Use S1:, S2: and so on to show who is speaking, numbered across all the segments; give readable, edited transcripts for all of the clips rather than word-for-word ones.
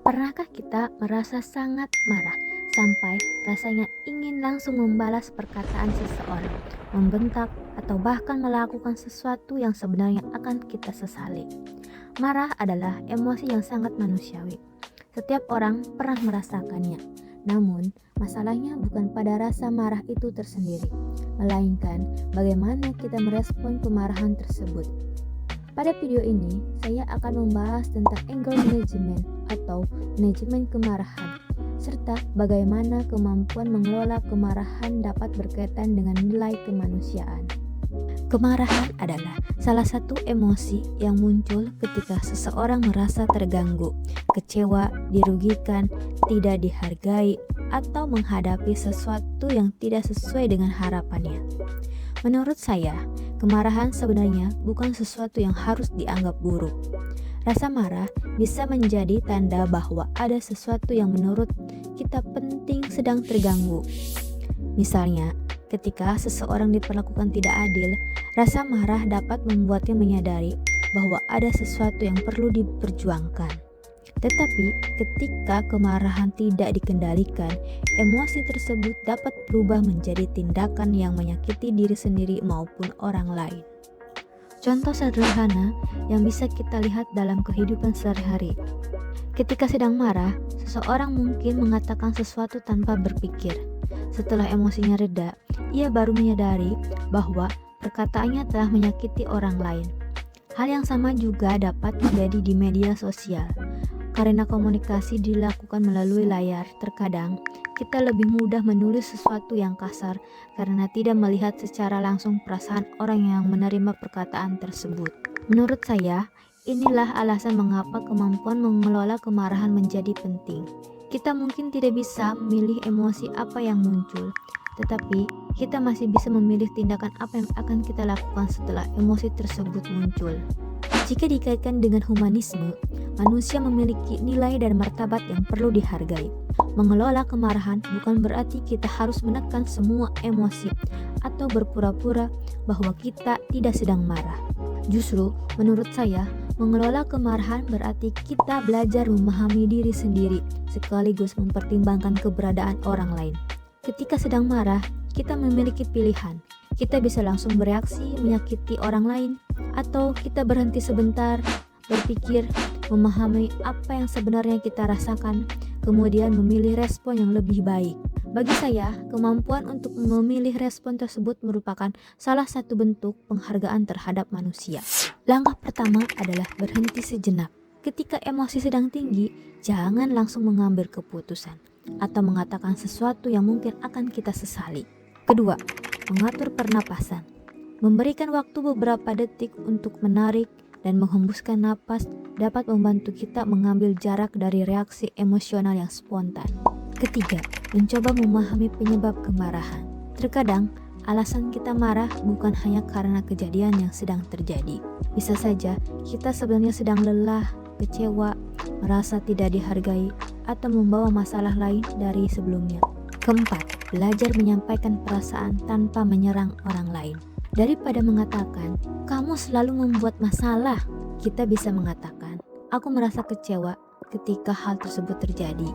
S1: Pernahkah kita merasa sangat marah sampai rasanya ingin langsung membalas perkataan seseorang, membentak, atau bahkan melakukan sesuatu yang sebenarnya akan kita sesali? Marah adalah emosi yang sangat manusiawi. Setiap orang pernah merasakannya. Namun, masalahnya bukan pada rasa marah itu tersendiri, melainkan bagaimana kita merespon kemarahan tersebut. Pada video ini, saya akan membahas tentang anger management atau manajemen kemarahan, serta bagaimana kemampuan mengelola kemarahan dapat berkaitan dengan nilai kemanusiaan. Kemarahan adalah salah satu emosi yang muncul ketika seseorang merasa terganggu, kecewa, dirugikan, tidak dihargai, atau menghadapi sesuatu yang tidak sesuai dengan harapannya. Menurut saya, kemarahan sebenarnya bukan sesuatu yang harus dianggap buruk. Rasa marah bisa menjadi tanda bahwa ada sesuatu yang menurut kita penting sedang terganggu. Misalnya, ketika seseorang diperlakukan tidak adil, rasa marah dapat membuatnya menyadari bahwa ada sesuatu yang perlu diperjuangkan. Tetapi, ketika kemarahan tidak dikendalikan, emosi tersebut dapat berubah menjadi tindakan yang menyakiti diri sendiri maupun orang lain. Contoh sederhana yang bisa kita lihat dalam kehidupan sehari-hari. Ketika sedang marah, seseorang mungkin mengatakan sesuatu tanpa berpikir. Setelah emosinya reda, ia baru menyadari bahwa perkataannya telah menyakiti orang lain. Hal yang sama juga dapat terjadi di media sosial. Karena komunikasi dilakukan melalui layar, terkadang kita lebih mudah menulis sesuatu yang kasar karena tidak melihat secara langsung perasaan orang yang menerima perkataan tersebut. Menurut saya, inilah alasan mengapa kemampuan mengelola kemarahan menjadi penting. Kita mungkin tidak bisa memilih emosi apa yang muncul, tetapi kita masih bisa memilih tindakan apa yang akan kita lakukan setelah emosi tersebut muncul. Jika dikaitkan dengan humanisme, manusia memiliki nilai dan martabat yang perlu dihargai. Mengelola kemarahan bukan berarti kita harus menekan semua emosi atau berpura-pura bahwa kita tidak sedang marah. Justru, menurut saya, mengelola kemarahan berarti kita belajar memahami diri sendiri sekaligus mempertimbangkan keberadaan orang lain. Ketika sedang marah, kita memiliki pilihan. Kita bisa langsung bereaksi menyakiti orang lain, atau kita berhenti sebentar, berpikir, memahami apa yang sebenarnya kita rasakan, kemudian memilih respon yang lebih baik. Bagi saya, kemampuan untuk memilih respon tersebut merupakan salah satu bentuk penghargaan terhadap manusia. Langkah pertama adalah berhenti sejenak. Ketika emosi sedang tinggi, jangan langsung mengambil keputusan atau mengatakan sesuatu yang mungkin akan kita sesali. Kedua, mengatur pernapasan. Memberikan waktu beberapa detik untuk menarik dan menghembuskan napas dapat membantu kita mengambil jarak dari reaksi emosional yang spontan. Ketiga, mencoba memahami penyebab kemarahan. Terkadang, alasan kita marah bukan hanya karena kejadian yang sedang terjadi. Bisa saja kita sebenarnya sedang lelah, kecewa, merasa tidak dihargai, atau membawa masalah lain dari sebelumnya. Keempat, belajar menyampaikan perasaan tanpa menyerang orang lain. Daripada mengatakan, kamu selalu membuat masalah, kita bisa mengatakan, aku merasa kecewa ketika hal tersebut terjadi.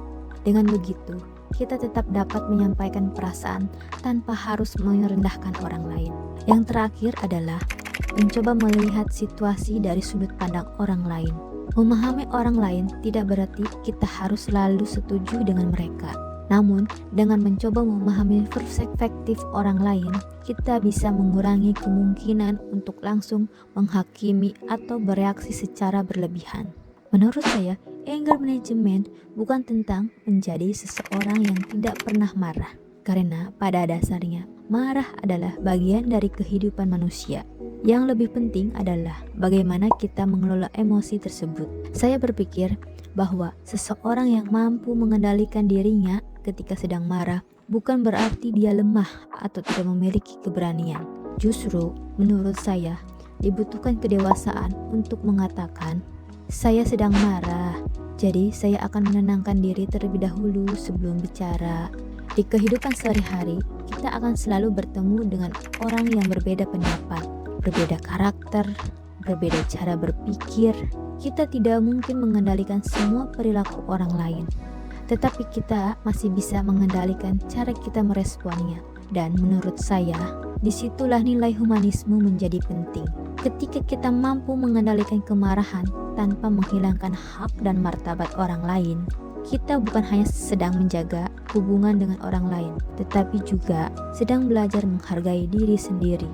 S1: Dengan begitu, kita tetap dapat menyampaikan perasaan tanpa harus merendahkan orang lain. Yang terakhir adalah mencoba melihat situasi dari sudut pandang orang lain. Memahami orang lain tidak berarti kita harus selalu setuju dengan mereka. Namun, dengan mencoba memahami perspektif orang lain, kita bisa mengurangi kemungkinan untuk langsung menghakimi atau bereaksi secara berlebihan. Menurut saya, anger management bukan tentang menjadi seseorang yang tidak pernah marah. Karena pada dasarnya, marah adalah bagian dari kehidupan manusia. Yang lebih penting adalah bagaimana kita mengelola emosi tersebut. Saya berpikir bahwa seseorang yang mampu mengendalikan dirinya ketika sedang marah bukan berarti dia lemah atau tidak memiliki keberanian. Justru, menurut saya, dibutuhkan kedewasaan untuk mengatakan, saya sedang marah, jadi saya akan menenangkan diri terlebih dahulu sebelum bicara. Di kehidupan sehari-hari, kita akan selalu bertemu dengan orang yang berbeda pendapat, berbeda karakter, berbeda cara berpikir. Kita tidak mungkin mengendalikan semua perilaku orang lain, tetapi kita masih bisa mengendalikan cara kita meresponnya. Dan menurut saya, disitulah nilai humanisme menjadi penting. Ketika kita mampu mengendalikan kemarahan tanpa menghilangkan hak dan martabat orang lain, kita bukan hanya sedang menjaga hubungan dengan orang lain, tetapi juga sedang belajar menghargai diri sendiri.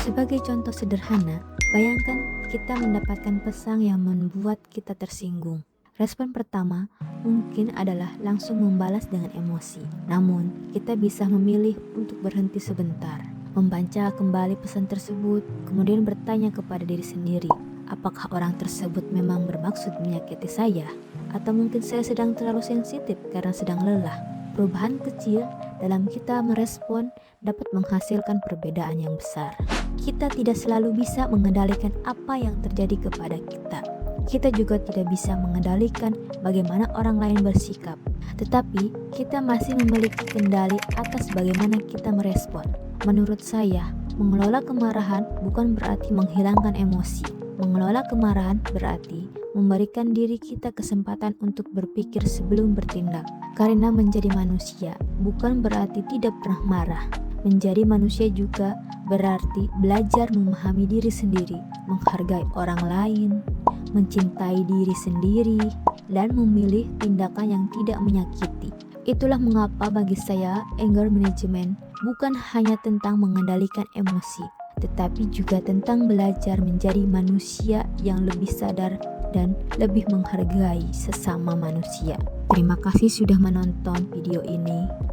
S1: Sebagai contoh sederhana, bayangkan kita mendapatkan pesan yang membuat kita tersinggung. Respon pertama mungkin adalah langsung membalas dengan emosi. Namun, kita bisa memilih untuk berhenti sebentar, membaca kembali pesan tersebut, kemudian bertanya kepada diri sendiri, apakah orang tersebut memang bermaksud menyakiti saya? Atau mungkin saya sedang terlalu sensitif karena sedang lelah. Perubahan kecil dalam kita merespon dapat menghasilkan perbedaan yang besar. Kita tidak selalu bisa mengendalikan apa yang terjadi kepada kita. Kita juga tidak bisa mengendalikan bagaimana orang lain bersikap. Tetapi kita masih memiliki kendali atas bagaimana kita merespon. Menurut saya, mengelola kemarahan bukan berarti menghilangkan emosi. Mengelola kemarahan berarti memberikan diri kita kesempatan untuk berpikir sebelum bertindak. Karena menjadi manusia bukan berarti tidak pernah marah. Menjadi manusia juga berarti belajar memahami diri sendiri, menghargai orang lain, mencintai diri sendiri, dan memilih tindakan yang tidak menyakiti. Itulah mengapa bagi saya anger management bukan hanya tentang mengendalikan emosi, tetapi juga tentang belajar menjadi manusia yang lebih sadar dan lebih menghargai sesama manusia. Terima kasih sudah menonton video ini.